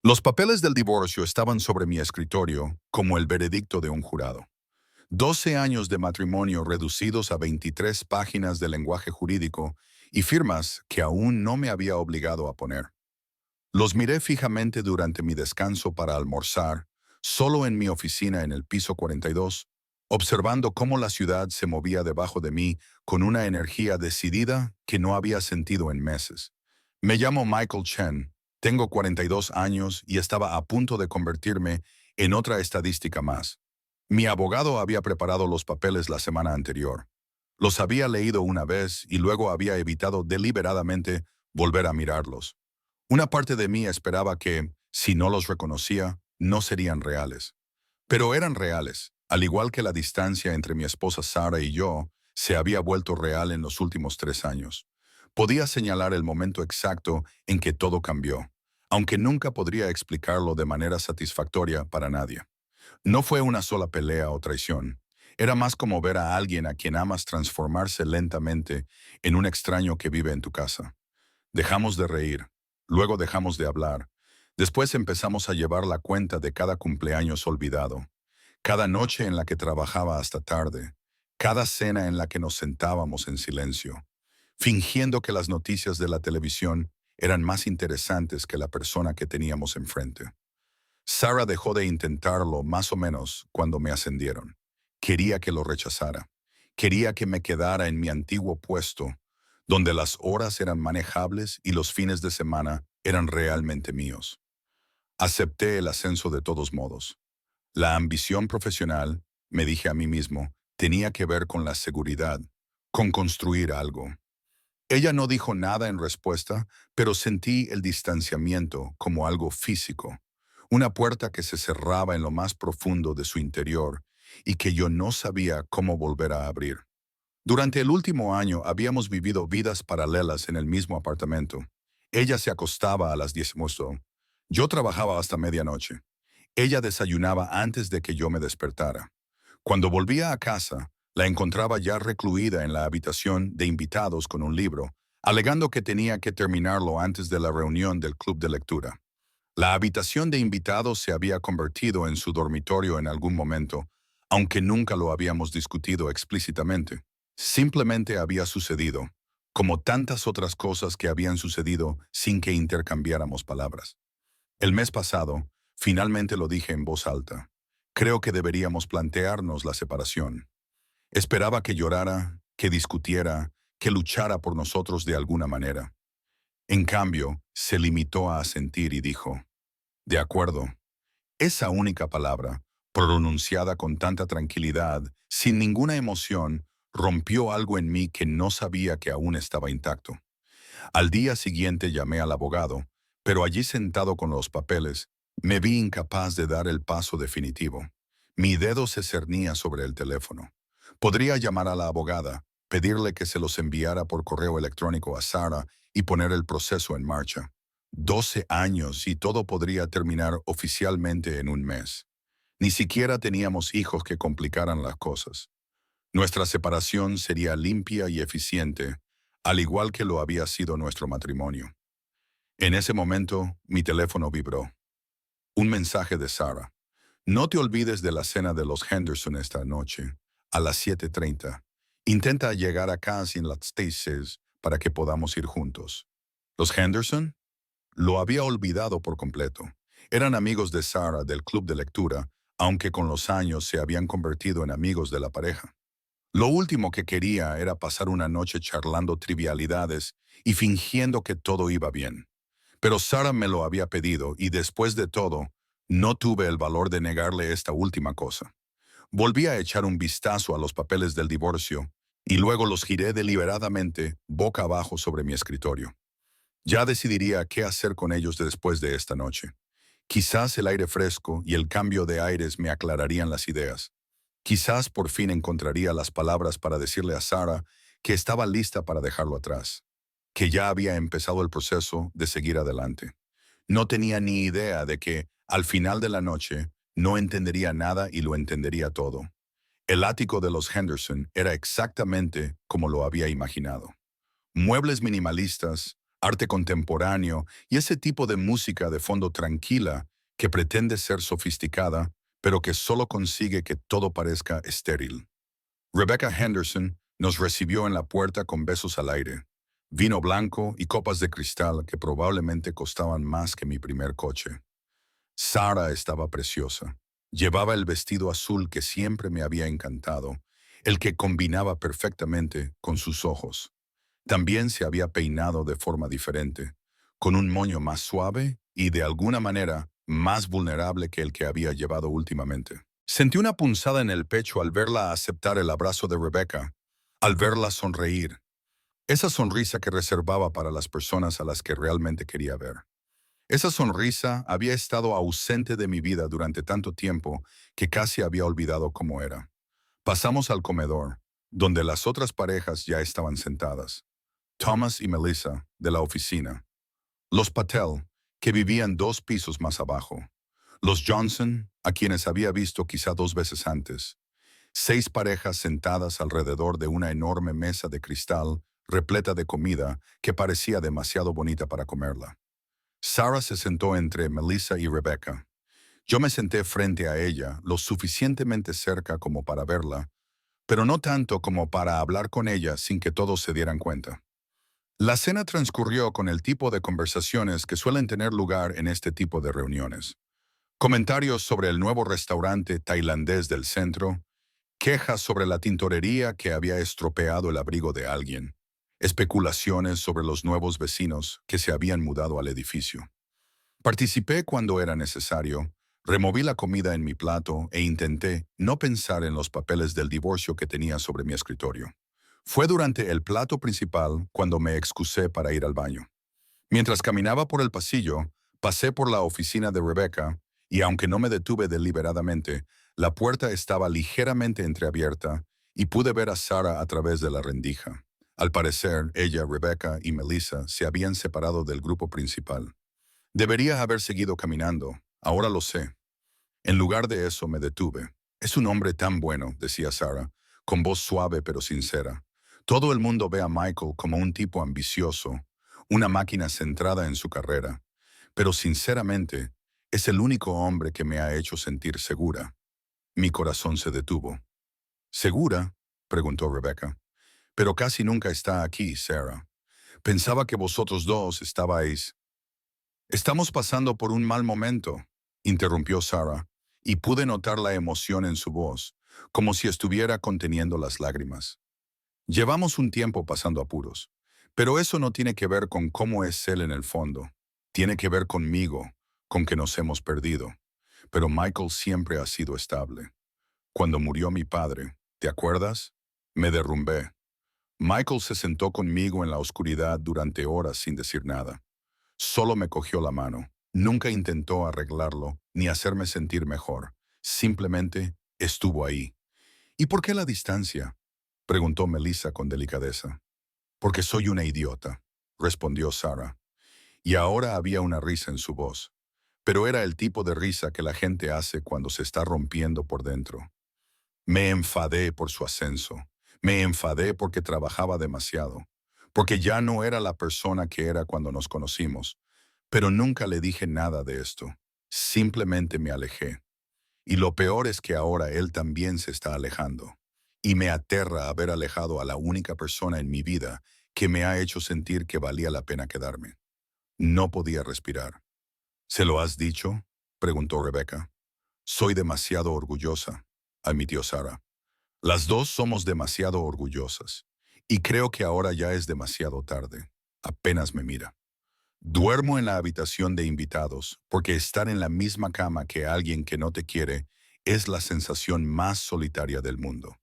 Los papeles del divorcio estaban sobre mi escritorio como el veredicto de un jurado. 12 años de matrimonio reducidos a 23 páginas de lenguaje jurídico y firmas que aún no me había obligado a poner. Los miré fijamente durante mi descanso para almorzar, solo en mi oficina en el piso 42, observando cómo la ciudad se movía debajo de mí con una energía decidida que no había sentido en meses. Me llamo Michael Chen, tengo 42 años y estaba a punto de convertirme en otra estadística más. Mi abogado había preparado los papeles la semana anterior. Los había leído una vez y luego había evitado deliberadamente volver a mirarlos. Una parte de mí esperaba que, si no los reconocía, no serían reales. Pero eran reales, al igual que la distancia entre mi esposa Sara y yo se había vuelto real en los últimos 3 años. Podía señalar el momento exacto en que todo cambió, aunque nunca podría explicarlo de manera satisfactoria para nadie. No fue una sola pelea o traición. Era más como ver a alguien a quien amas transformarse lentamente en un extraño que vive en tu casa. Dejamos de reír, luego dejamos de hablar. Después empezamos a llevar la cuenta de cada cumpleaños olvidado, cada noche en la que trabajaba hasta tarde, cada cena en la que nos sentábamos en silencio, fingiendo que las noticias de la televisión eran más interesantes que la persona que teníamos enfrente. Sara dejó de intentarlo más o menos cuando me ascendieron. Quería que lo rechazara. Quería que me quedara en mi antiguo puesto, donde las horas eran manejables y los fines de semana eran realmente míos. Acepté el ascenso de todos modos. La ambición profesional, me dije a mí mismo, tenía que ver con la seguridad, con construir algo. Ella no dijo nada en respuesta, pero sentí el distanciamiento como algo físico, una puerta que se cerraba en lo más profundo de su interior y que yo no sabía cómo volver a abrir. Durante el último año habíamos vivido vidas paralelas en el mismo apartamento. Ella se acostaba a las 10 mosto. Yo trabajaba hasta medianoche. Ella desayunaba antes de que yo me despertara. Cuando volvía a casa, la encontraba ya recluida en la habitación de invitados con un libro, alegando que tenía que terminarlo antes de la reunión del club de lectura. La habitación de invitados se había convertido en su dormitorio en algún momento, aunque nunca lo habíamos discutido explícitamente. Simplemente había sucedido, como tantas otras cosas que habían sucedido sin que intercambiáramos palabras. El mes pasado, finalmente lo dije en voz alta. Creo que deberíamos plantearnos la separación. Esperaba que llorara, que discutiera, que luchara por nosotros de alguna manera. En cambio, se limitó a asentir y dijo, de acuerdo. Esa única palabra, pronunciada con tanta tranquilidad, sin ninguna emoción, rompió algo en mí que no sabía que aún estaba intacto. Al día siguiente llamé al abogado, pero allí sentado con los papeles, me vi incapaz de dar el paso definitivo. Mi dedo se cernía sobre el teléfono. Podría llamar a la abogada, pedirle que se los enviara por correo electrónico a Sara y poner el proceso en marcha. 12 años y todo podría terminar oficialmente en un mes. Ni siquiera teníamos hijos que complicaran las cosas. Nuestra separación sería limpia y eficiente, al igual que lo había sido nuestro matrimonio. En ese momento, mi teléfono vibró. Un mensaje de Sara. No te olvides de la cena de los Henderson esta noche, a las 7:30. Intenta llegar acá sin las Staces para que podamos ir juntos. ¿Los Henderson? Lo había olvidado por completo. Eran amigos de Sara del club de lectura, aunque con los años se habían convertido en amigos de la pareja. Lo último que quería era pasar una noche charlando trivialidades y fingiendo que todo iba bien. Pero Sara me lo había pedido y después de todo, no tuve el valor de negarle esta última cosa. Volví a echar un vistazo a los papeles del divorcio y luego los giré deliberadamente boca abajo sobre mi escritorio. Ya decidiría qué hacer con ellos después de esta noche. Quizás el aire fresco y el cambio de aires me aclararían las ideas. Quizás por fin encontraría las palabras para decirle a Sara que estaba lista para dejarlo atrás, que ya había empezado el proceso de seguir adelante. No tenía ni idea de que, al final de la noche, no entendería nada y lo entendería todo. El ático de los Henderson era exactamente como lo había imaginado. Muebles minimalistas, arte contemporáneo y ese tipo de música de fondo tranquila que pretende ser sofisticada, pero que solo consigue que todo parezca estéril. Rebecca Henderson nos recibió en la puerta con besos al aire, vino blanco y copas de cristal que probablemente costaban más que mi primer coche. Sarah estaba preciosa. Llevaba el vestido azul que siempre me había encantado, el que combinaba perfectamente con sus ojos. También se había peinado de forma diferente, con un moño más suave y de alguna manera más vulnerable que el que había llevado últimamente. Sentí una punzada en el pecho al verla aceptar el abrazo de Rebecca, al verla sonreír, esa sonrisa que reservaba para las personas a las que realmente quería ver. Esa sonrisa había estado ausente de mi vida durante tanto tiempo que casi había olvidado cómo era. Pasamos al comedor, donde las otras parejas ya estaban sentadas. Thomas y Melissa, de la oficina. Los Patel, que vivían 2 pisos más abajo. Los Johnson, a quienes había visto quizá 2 veces antes. 6 parejas sentadas alrededor de una enorme mesa de cristal repleta de comida que parecía demasiado bonita para comerla. Sarah se sentó entre Melissa y Rebecca. Yo me senté frente a ella, lo suficientemente cerca como para verla, pero no tanto como para hablar con ella sin que todos se dieran cuenta. La cena transcurrió con el tipo de conversaciones que suelen tener lugar en este tipo de reuniones. Comentarios sobre el nuevo restaurante tailandés del centro, quejas sobre la tintorería que había estropeado el abrigo de alguien, especulaciones sobre los nuevos vecinos que se habían mudado al edificio. Participé cuando era necesario, removí la comida en mi plato e intenté no pensar en los papeles del divorcio que tenía sobre mi escritorio. Fue durante el plato principal cuando me excusé para ir al baño. Mientras caminaba por el pasillo, pasé por la oficina de Rebecca y aunque no me detuve deliberadamente, la puerta estaba ligeramente entreabierta y pude ver a Sarah a través de la rendija. Al parecer, ella, Rebecca y Melissa se habían separado del grupo principal. Debería haber seguido caminando, ahora lo sé. En lugar de eso me detuve. Es un hombre tan bueno, decía Sarah, con voz suave pero sincera. Todo el mundo ve a Michael como un tipo ambicioso, una máquina centrada en su carrera. Pero sinceramente, es el único hombre que me ha hecho sentir segura. Mi corazón se detuvo. ¿Segura?, preguntó Rebecca. Pero casi nunca está aquí, Sarah. Pensaba que vosotros dos estabais... Estamos pasando por un mal momento, interrumpió Sarah, y pude notar la emoción en su voz, como si estuviera conteniendo las lágrimas. Llevamos un tiempo pasando apuros, pero eso no tiene que ver con cómo es él en el fondo. Tiene que ver conmigo, con que nos hemos perdido. Pero Michael siempre ha sido estable. Cuando murió mi padre, ¿te acuerdas? Me derrumbé. Michael se sentó conmigo en la oscuridad durante horas sin decir nada. Solo me cogió la mano. Nunca intentó arreglarlo ni hacerme sentir mejor. Simplemente estuvo ahí. ¿Y por qué la distancia?, preguntó Melissa con delicadeza. Porque soy una idiota, respondió Sarah. Y ahora había una risa en su voz. Pero era el tipo de risa que la gente hace cuando se está rompiendo por dentro. Me enfadé por su ascenso. Me enfadé porque trabajaba demasiado. Porque ya no era la persona que era cuando nos conocimos. Pero nunca le dije nada de esto. Simplemente me alejé. Y lo peor es que ahora él también se está alejando. Y me aterra haber alejado a la única persona en mi vida que me ha hecho sentir que valía la pena quedarme. No podía respirar. ¿Se lo has dicho?, preguntó Rebecca. Soy demasiado orgullosa, admitió Sarah. Las dos somos demasiado orgullosas. Y creo que ahora ya es demasiado tarde. Apenas me mira. Duermo en la habitación de invitados porque estar en la misma cama que alguien que no te quiere es la sensación más solitaria del mundo.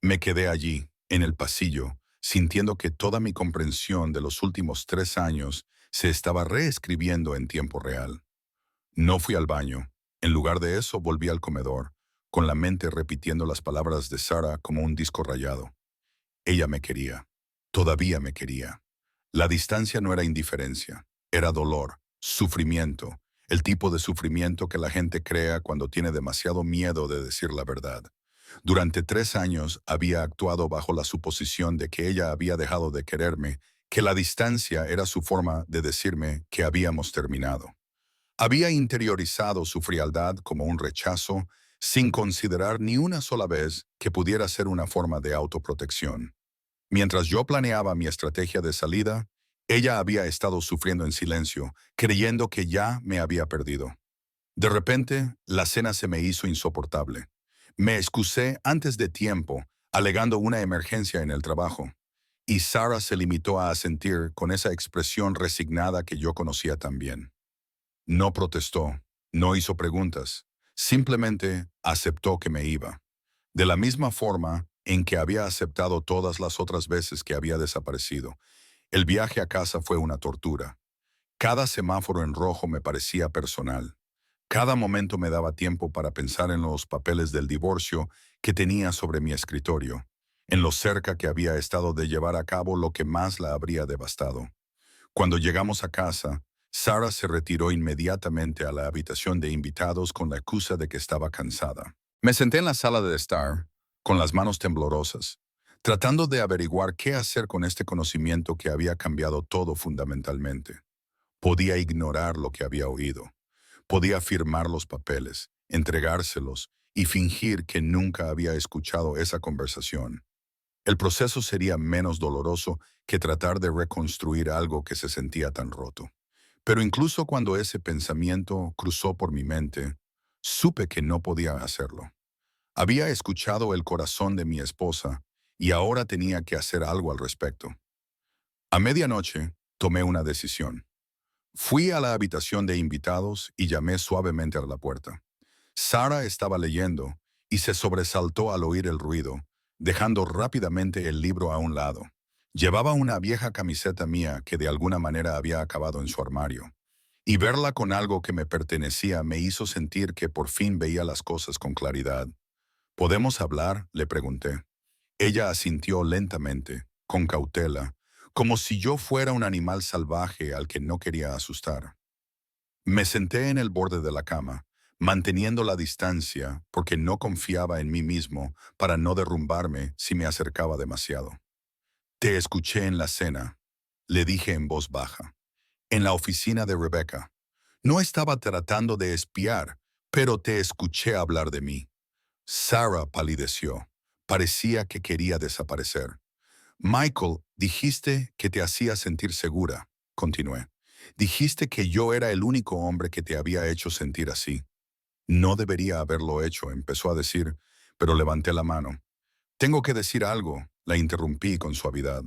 Me quedé allí, en el pasillo, sintiendo que toda mi comprensión de los últimos 3 años se estaba reescribiendo en tiempo real. No fui al baño. En lugar de eso, volví al comedor, con la mente repitiendo las palabras de Sarah como un disco rayado. Ella me quería. Todavía me quería. La distancia no era indiferencia, era dolor, sufrimiento, el tipo de sufrimiento que la gente crea cuando tiene demasiado miedo de decir la verdad. Durante 3 años había actuado bajo la suposición de que ella había dejado de quererme, que la distancia era su forma de decirme que habíamos terminado. Había interiorizado su frialdad como un rechazo, sin considerar ni una sola vez que pudiera ser una forma de autoprotección. Mientras yo planeaba mi estrategia de salida, ella había estado sufriendo en silencio, creyendo que ya me había perdido. De repente, la cena se me hizo insoportable. Me excusé antes de tiempo, alegando una emergencia en el trabajo, y Sarah se limitó a asentir con esa expresión resignada que yo conocía tan bien. No protestó, no hizo preguntas, simplemente aceptó que me iba. De la misma forma en que había aceptado todas las otras veces que había desaparecido. El viaje a casa fue una tortura. Cada semáforo en rojo me parecía personal. Cada momento me daba tiempo para pensar en los papeles del divorcio que tenía sobre mi escritorio, en lo cerca que había estado de llevar a cabo lo que más la habría devastado. Cuando llegamos a casa, Sarah se retiró inmediatamente a la habitación de invitados con la excusa de que estaba cansada. Me senté en la sala de estar, con las manos temblorosas, tratando de averiguar qué hacer con este conocimiento que había cambiado todo fundamentalmente. Podía ignorar lo que había oído. Podía firmar los papeles, entregárselos y fingir que nunca había escuchado esa conversación. El proceso sería menos doloroso que tratar de reconstruir algo que se sentía tan roto. Pero incluso cuando ese pensamiento cruzó por mi mente, supe que no podía hacerlo. Había escuchado el corazón de mi esposa y ahora tenía que hacer algo al respecto. A medianoche, tomé una decisión. Fui a la habitación de invitados y llamé suavemente a la puerta. Sarah estaba leyendo y se sobresaltó al oír el ruido, dejando rápidamente el libro a un lado. Llevaba una vieja camiseta mía que de alguna manera había acabado en su armario, y verla con algo que me pertenecía me hizo sentir que por fin veía las cosas con claridad. ¿Podemos hablar?, le pregunté. Ella asintió lentamente, con cautela, como si yo fuera un animal salvaje al que no quería asustar. Me senté en el borde de la cama, manteniendo la distancia porque no confiaba en mí mismo para no derrumbarme si me acercaba demasiado. Te escuché en la cena, le dije en voz baja, en la oficina de Rebecca. No estaba tratando de espiar, pero te escuché hablar de mí. Sarah palideció. Parecía que quería desaparecer. Michael, dijiste que te hacía sentir segura, continué. Dijiste que yo era el único hombre que te había hecho sentir así. No debería haberlo hecho, empezó a decir, pero levanté la mano. Tengo que decir algo, la interrumpí con suavidad.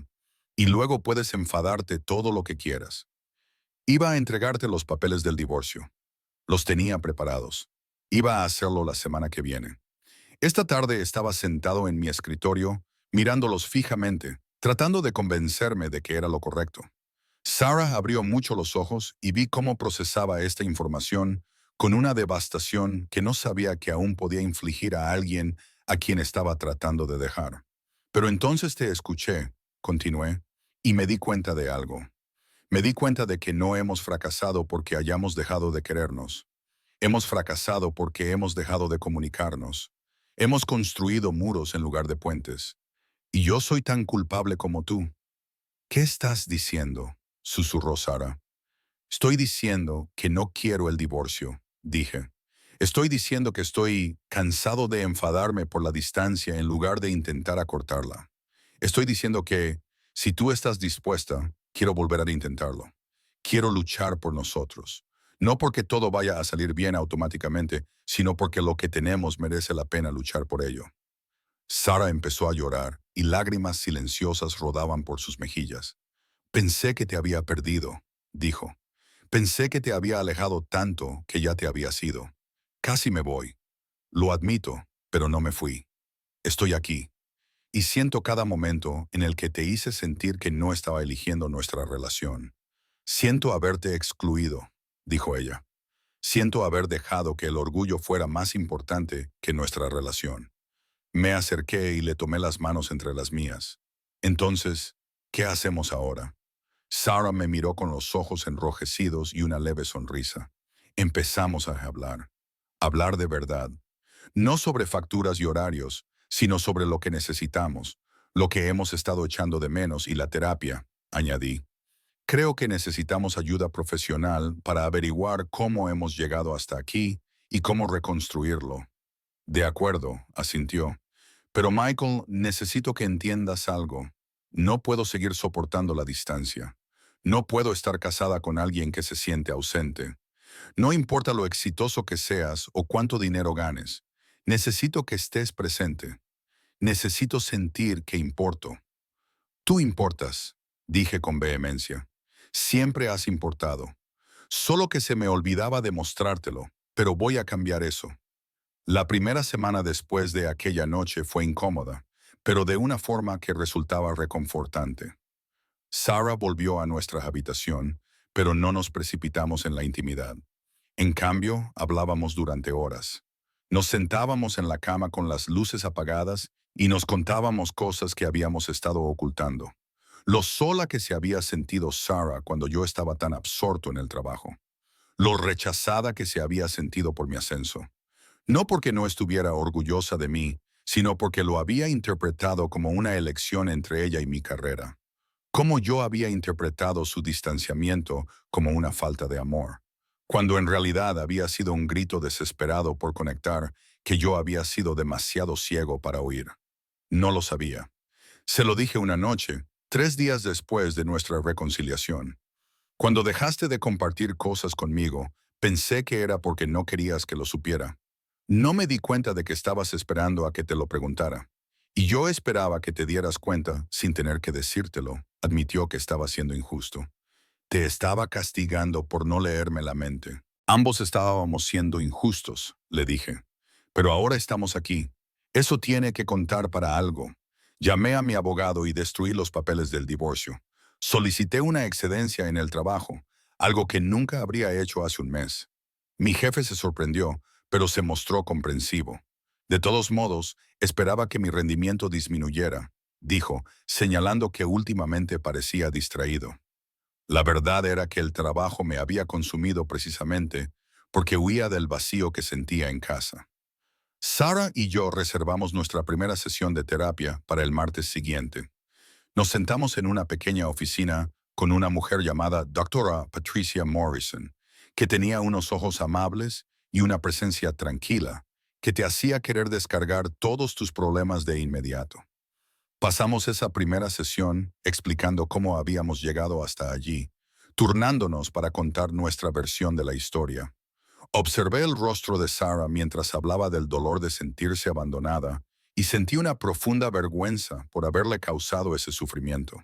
Y luego puedes enfadarte todo lo que quieras. Iba a entregarte los papeles del divorcio. Los tenía preparados. Iba a hacerlo la semana que viene. Esta tarde estaba sentado en mi escritorio, mirándolos fijamente, tratando de convencerme de que era lo correcto. Sarah abrió mucho los ojos y vi cómo procesaba esta información con una devastación que no sabía que aún podía infligir a alguien a quien estaba tratando de dejar. Pero entonces te escuché, continué, y me di cuenta de algo. Me di cuenta de que no hemos fracasado porque hayamos dejado de querernos. Hemos fracasado porque hemos dejado de comunicarnos. Hemos construido muros en lugar de puentes. Y yo soy tan culpable como tú. ¿Qué estás diciendo?, susurró Sarah. Estoy diciendo que no quiero el divorcio, dije. Estoy diciendo que estoy cansado de enfadarme por la distancia en lugar de intentar acortarla. Estoy diciendo que, si tú estás dispuesta, quiero volver a intentarlo. Quiero luchar por nosotros. No porque todo vaya a salir bien automáticamente, sino porque lo que tenemos merece la pena luchar por ello. Sarah empezó a llorar y lágrimas silenciosas rodaban por sus mejillas. Pensé que te había perdido, dijo. Pensé que te había alejado tanto que ya te habías ido. Casi me voy. Lo admito, pero no me fui. Estoy aquí. Y siento cada momento en el que te hice sentir que no estaba eligiendo nuestra relación. Siento haberte excluido, dijo ella. Siento haber dejado que el orgullo fuera más importante que nuestra relación. Me acerqué y le tomé las manos entre las mías. Entonces, ¿qué hacemos ahora? Sarah me miró con los ojos enrojecidos y una leve sonrisa. Empezamos a hablar. Hablar de verdad. No sobre facturas y horarios, sino sobre lo que necesitamos, lo que hemos estado echando de menos y la terapia. añadí. Creo que necesitamos ayuda profesional para averiguar cómo hemos llegado hasta aquí y cómo reconstruirlo. De acuerdo, asintió. Pero Michael, necesito que entiendas algo. No puedo seguir soportando la distancia. No puedo estar casada con alguien que se siente ausente. No importa lo exitoso que seas o cuánto dinero ganes. Necesito que estés presente. Necesito sentir que importo. Tú importas, dije con vehemencia. Siempre has importado. Solo que se me olvidaba demostrártelo, pero voy a cambiar eso. La primera semana después de aquella noche fue incómoda, pero de una forma que resultaba reconfortante. Sarah volvió a nuestra habitación, pero no nos precipitamos en la intimidad. En cambio, hablábamos durante horas. Nos sentábamos en la cama con las luces apagadas y nos contábamos cosas que habíamos estado ocultando. Lo sola que se había sentido Sarah cuando yo estaba tan absorto en el trabajo. Lo rechazada que se había sentido por mi ascenso. No porque no estuviera orgullosa de mí, sino porque lo había interpretado como una elección entre ella y mi carrera. Cómo yo había interpretado su distanciamiento como una falta de amor, cuando en realidad había sido un grito desesperado por conectar que yo había sido demasiado ciego para oír. No lo sabía. Se lo dije una noche, 3 días después de nuestra reconciliación. Cuando dejaste de compartir cosas conmigo, pensé que era porque no querías que lo supiera. No me di cuenta de que estabas esperando a que te lo preguntara. Y yo esperaba que te dieras cuenta sin tener que decírtelo, admitió que estaba siendo injusto. Te estaba castigando por no leerme la mente. Ambos estábamos siendo injustos, le dije. Pero ahora estamos aquí. Eso tiene que contar para algo. Llamé a mi abogado y destruí los papeles del divorcio. Solicité una excedencia en el trabajo, algo que nunca habría hecho hace un mes. Mi jefe se sorprendió, pero se mostró comprensivo. De todos modos, esperaba que mi rendimiento disminuyera, dijo, señalando que últimamente parecía distraído. La verdad era que el trabajo me había consumido precisamente porque huía del vacío que sentía en casa. Sarah y yo reservamos nuestra primera sesión de terapia para el martes siguiente. Nos sentamos en una pequeña oficina con una mujer llamada Doctora Patricia Morrison, que tenía unos ojos amables y una presencia tranquila que te hacía querer descargar todos tus problemas de inmediato. Pasamos esa primera sesión explicando cómo habíamos llegado hasta allí, turnándonos para contar nuestra versión de la historia. Observé el rostro de Sarah mientras hablaba del dolor de sentirse abandonada y sentí una profunda vergüenza por haberle causado ese sufrimiento.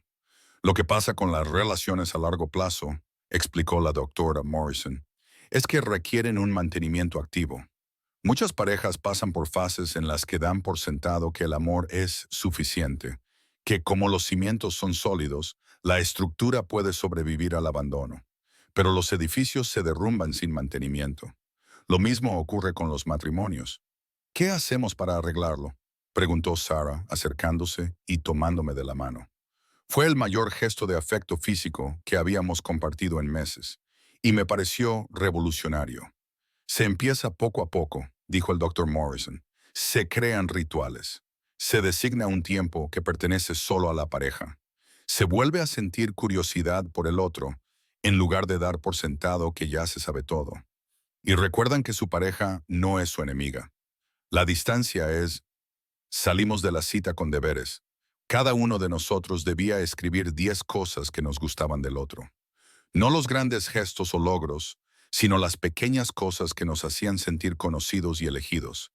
Lo que pasa con las relaciones a largo plazo, explicó la doctora Morrison, es que requieren un mantenimiento activo. Muchas parejas pasan por fases en las que dan por sentado que el amor es suficiente, que como los cimientos son sólidos, la estructura puede sobrevivir al abandono. Pero los edificios se derrumban sin mantenimiento. Lo mismo ocurre con los matrimonios. ¿Qué hacemos para arreglarlo?, preguntó Sarah, acercándose y tomándome de la mano. Fue el mayor gesto de afecto físico que habíamos compartido en meses, y me pareció revolucionario. Se empieza poco a poco, dijo el doctor Morrison. Se crean rituales. Se designa un tiempo que pertenece solo a la pareja. Se vuelve a sentir curiosidad por el otro, en lugar de dar por sentado que ya se sabe todo. Y recuerdan que su pareja no es su enemiga. La distancia es: salimos de la cita con deberes. Cada uno de nosotros debía escribir 10 cosas que nos gustaban del otro. No los grandes gestos o logros, sino las pequeñas cosas que nos hacían sentir conocidos y elegidos.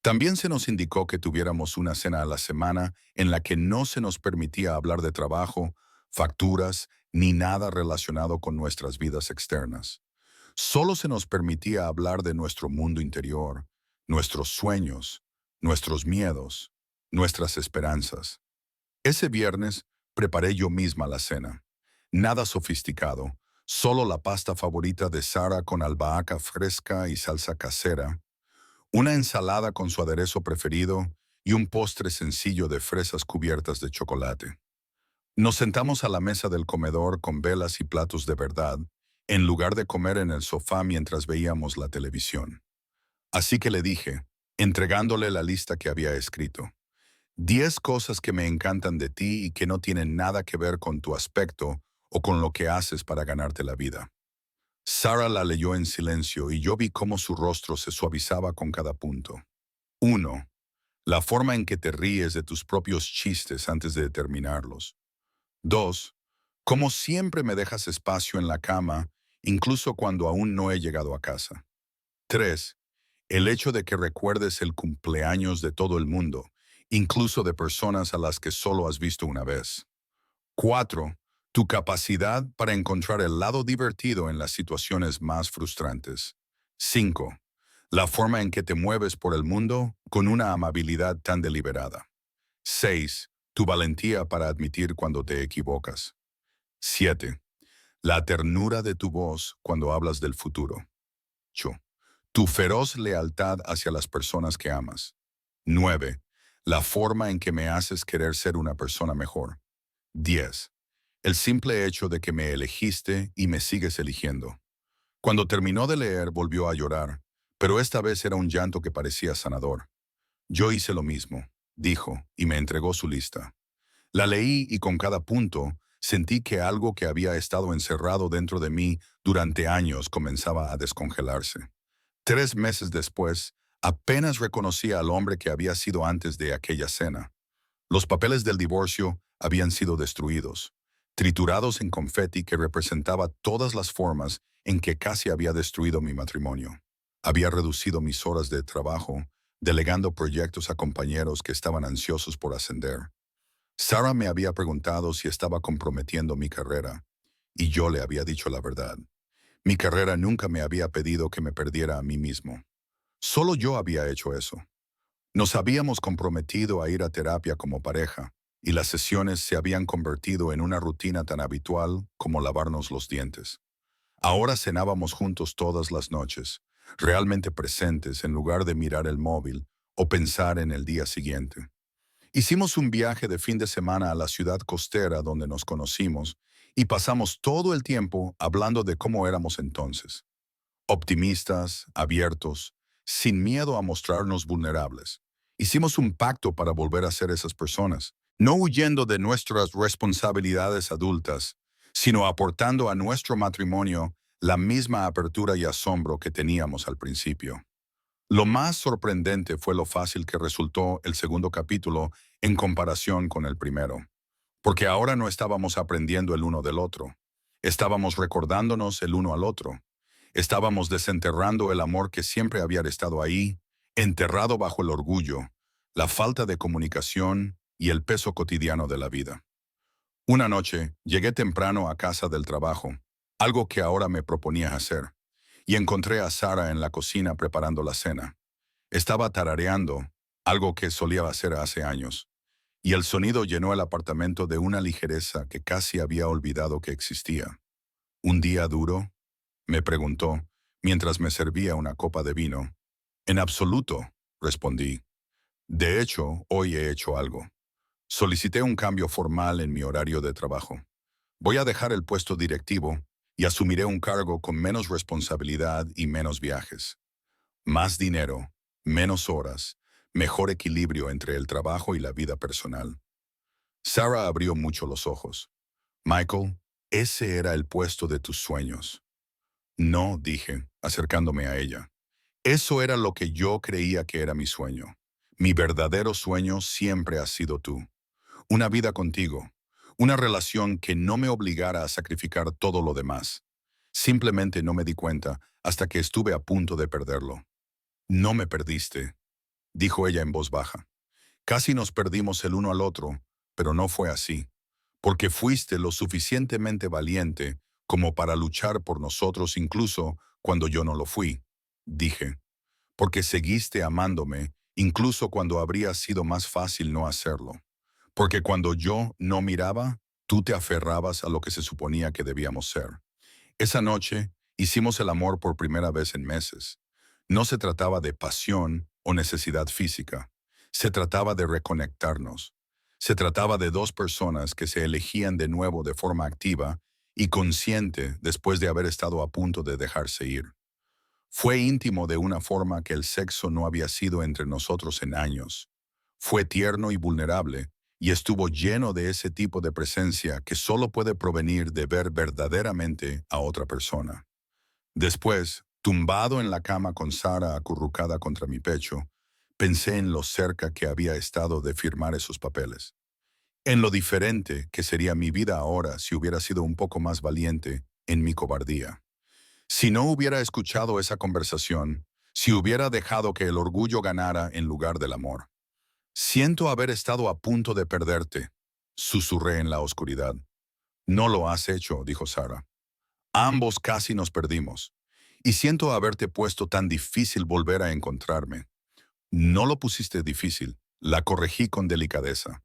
También se nos indicó que tuviéramos una cena a la semana en la que no se nos permitía hablar de trabajo, facturas, ni nada relacionado con nuestras vidas externas. Solo se nos permitía hablar de nuestro mundo interior, nuestros sueños, nuestros miedos, nuestras esperanzas. Ese viernes preparé yo misma la cena. Nada sofisticado, solo la pasta favorita de Sara con albahaca fresca y salsa casera, una ensalada con su aderezo preferido y un postre sencillo de fresas cubiertas de chocolate. Nos sentamos a la mesa del comedor con velas y platos de verdad, en lugar de comer en el sofá mientras veíamos la televisión. Así que le dije, entregándole la lista que había escrito: 10 cosas que me encantan de ti y que no tienen nada que ver con tu aspecto o con lo que haces para ganarte la vida. Sara la leyó en silencio y yo vi cómo su rostro se suavizaba con cada punto. 1. La forma en que te ríes de tus propios chistes antes de terminarlos. 2. Cómo siempre me dejas espacio en la cama, incluso cuando aún no he llegado a casa. 3. El hecho de que recuerdes el cumpleaños de todo el mundo, incluso de personas a las que solo has visto una vez. 4. Tu capacidad para encontrar el lado divertido en las situaciones más frustrantes. 5. La forma en que te mueves por el mundo con una amabilidad tan deliberada. 6. Tu valentía para admitir cuando te equivocas. 7. La ternura de tu voz cuando hablas del futuro. 8. Tu feroz lealtad hacia las personas que amas. 9. La forma en que me haces querer ser una persona mejor. 10. El simple hecho de que me elegiste y me sigues eligiendo. Cuando terminó de leer, volvió a llorar, pero esta vez era un llanto que parecía sanador. Yo hice lo mismo, dijo, y me entregó su lista. La leí y con cada punto sentí que algo que había estado encerrado dentro de mí durante años comenzaba a descongelarse. 3 meses después, apenas reconocía al hombre que había sido antes de aquella cena. Los papeles del divorcio habían sido destruidos, triturados en confeti que representaba todas las formas en que casi había destruido mi matrimonio. Había reducido mis horas de trabajo, delegando proyectos a compañeros que estaban ansiosos por ascender. Sara me había preguntado si estaba comprometiendo mi carrera, y yo le había dicho la verdad. Mi carrera nunca me había pedido que me perdiera a mí mismo. Solo yo había hecho eso. Nos habíamos comprometido a ir a terapia como pareja, y las sesiones se habían convertido en una rutina tan habitual como lavarnos los dientes. Ahora cenábamos juntos todas las noches, realmente presentes en lugar de mirar el móvil o pensar en el día siguiente. Hicimos un viaje de fin de semana a la ciudad costera donde nos conocimos y pasamos todo el tiempo hablando de cómo éramos entonces. Optimistas, abiertos, sin miedo a mostrarnos vulnerables. Hicimos un pacto para volver a ser esas personas, no huyendo de nuestras responsabilidades adultas, sino aportando a nuestro matrimonio la misma apertura y asombro que teníamos al principio. Lo más sorprendente fue lo fácil que resultó el segundo capítulo en comparación con el primero, porque ahora no estábamos aprendiendo el uno del otro, estábamos recordándonos el uno al otro. Estábamos desenterrando el amor que siempre había estado ahí, enterrado bajo el orgullo, la falta de comunicación y el peso cotidiano de la vida. Una noche, llegué temprano a casa del trabajo, algo que ahora me proponía hacer, y encontré a Sara en la cocina preparando la cena. Estaba tarareando, algo que solía hacer hace años, y el sonido llenó el apartamento de una ligereza que casi había olvidado que existía. ¿Un día duro?, me preguntó, mientras me servía una copa de vino. En absoluto, respondí. De hecho, hoy he hecho algo. Solicité un cambio formal en mi horario de trabajo. Voy a dejar el puesto directivo y asumiré un cargo con menos responsabilidad y menos viajes. Más dinero, menos horas, mejor equilibrio entre el trabajo y la vida personal. Sara abrió mucho los ojos. Michael, ese era el puesto de tus sueños. No, dije, acercándome a ella. Eso era lo que yo creía que era mi sueño. Mi verdadero sueño siempre ha sido tú. Una vida contigo. Una relación que no me obligara a sacrificar todo lo demás. Simplemente no me di cuenta hasta que estuve a punto de perderlo. No me perdiste, dijo ella en voz baja. Casi nos perdimos el uno al otro, pero no fue así. Porque fuiste lo suficientemente valiente como para luchar por nosotros incluso cuando yo no lo fui, dije. Porque seguiste amándome incluso cuando habría sido más fácil no hacerlo. Porque cuando yo no miraba, tú te aferrabas a lo que se suponía que debíamos ser. Esa noche hicimos el amor por primera vez en meses. No se trataba de pasión o necesidad física. Se trataba de reconectarnos. Se trataba de dos personas que se elegían de nuevo de forma activa y consciente después de haber estado a punto de dejarse ir. Fue íntimo de una forma que el sexo no había sido entre nosotros en años. Fue tierno y vulnerable, y estuvo lleno de ese tipo de presencia que solo puede provenir de ver verdaderamente a otra persona. Después, tumbado en la cama con Sara acurrucada contra mi pecho, pensé en lo cerca que había estado de firmar esos papeles, en lo diferente que sería mi vida ahora si hubiera sido un poco más valiente en mi cobardía. Si no hubiera escuchado esa conversación, si hubiera dejado que el orgullo ganara en lugar del amor. Siento haber estado a punto de perderte, susurré en la oscuridad. No lo has hecho, dijo Sara. Ambos casi nos perdimos. Y siento haberte puesto tan difícil volver a encontrarme. No lo pusiste difícil, la corregí con delicadeza.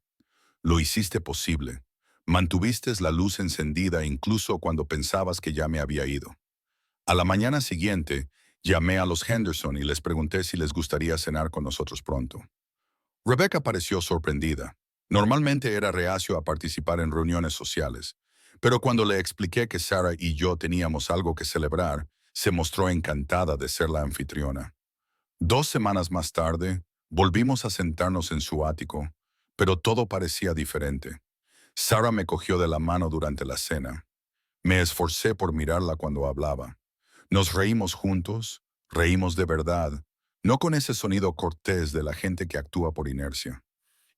Lo hiciste posible. Mantuviste la luz encendida incluso cuando pensabas que ya me había ido. A la mañana siguiente, llamé a los Henderson y les pregunté si les gustaría cenar con nosotros pronto. Rebecca pareció sorprendida. Normalmente era reacio a participar en reuniones sociales, pero cuando le expliqué que Sarah y yo teníamos algo que celebrar, se mostró encantada de ser la anfitriona. 2 semanas más tarde, volvimos a sentarnos en su ático, pero todo parecía diferente. Sarah me cogió de la mano durante la cena. Me esforcé por mirarla cuando hablaba. Nos reímos juntos, reímos de verdad, no con ese sonido cortés de la gente que actúa por inercia.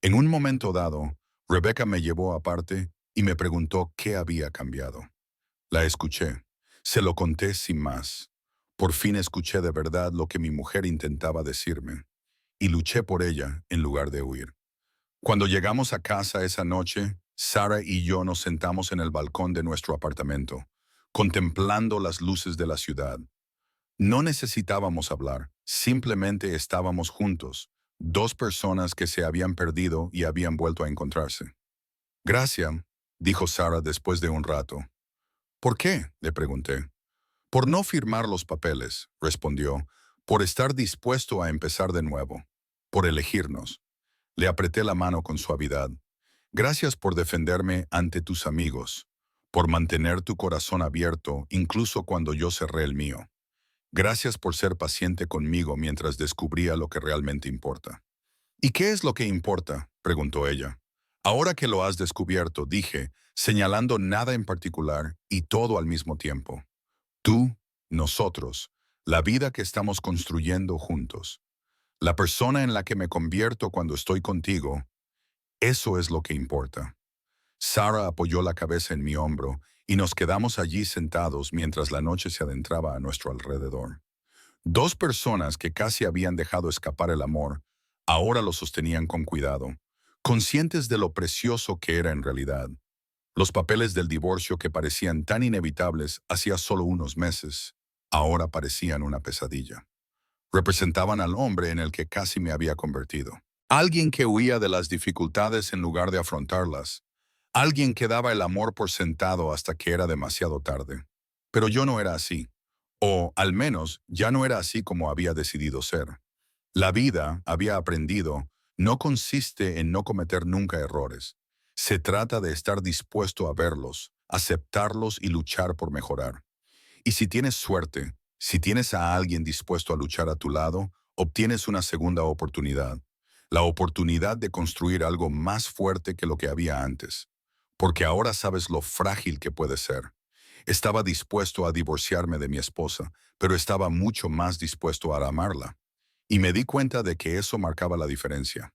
En un momento dado, Rebecca me llevó aparte y me preguntó qué había cambiado. La escuché. Se lo conté sin más. Por fin escuché de verdad lo que mi mujer intentaba decirme, y luché por ella en lugar de huir. Cuando llegamos a casa esa noche, Sarah y yo nos sentamos en el balcón de nuestro apartamento, contemplando las luces de la ciudad. No necesitábamos hablar, simplemente estábamos juntos, dos personas que se habían perdido y habían vuelto a encontrarse. Gracias, dijo Sarah después de un rato. ¿Por qué?, le pregunté. Por no firmar los papeles, respondió, por estar dispuesto a empezar de nuevo, por elegirnos. Le apreté la mano con suavidad. Gracias por defenderme ante tus amigos, por mantener tu corazón abierto incluso cuando yo cerré el mío. Gracias por ser paciente conmigo mientras descubría lo que realmente importa. ¿Y qué es lo que importa?, preguntó ella. Ahora que lo has descubierto, dije, señalando nada en particular y todo al mismo tiempo. Tú, nosotros, la vida que estamos construyendo juntos. La persona en la que me convierto cuando estoy contigo, eso es lo que importa. Sarah apoyó la cabeza en mi hombro y nos quedamos allí sentados mientras la noche se adentraba a nuestro alrededor. Dos personas que casi habían dejado escapar el amor, ahora lo sostenían con cuidado, conscientes de lo precioso que era en realidad. Los papeles del divorcio que parecían tan inevitables hacía solo unos meses, ahora parecían una pesadilla. Representaban al hombre en el que casi me había convertido. Alguien que huía de las dificultades en lugar de afrontarlas. Alguien que daba el amor por sentado hasta que era demasiado tarde. Pero yo no era así. O, al menos, ya no era así como había decidido ser. La vida, había aprendido, no consiste en no cometer nunca errores. Se trata de estar dispuesto a verlos, aceptarlos y luchar por mejorar. Y si tienes suerte, si tienes a alguien dispuesto a luchar a tu lado, obtienes una segunda oportunidad. La oportunidad de construir algo más fuerte que lo que había antes. Porque ahora sabes lo frágil que puede ser. Estaba dispuesto a divorciarme de mi esposa, pero estaba mucho más dispuesto a amarla. Y me di cuenta de que eso marcaba la diferencia.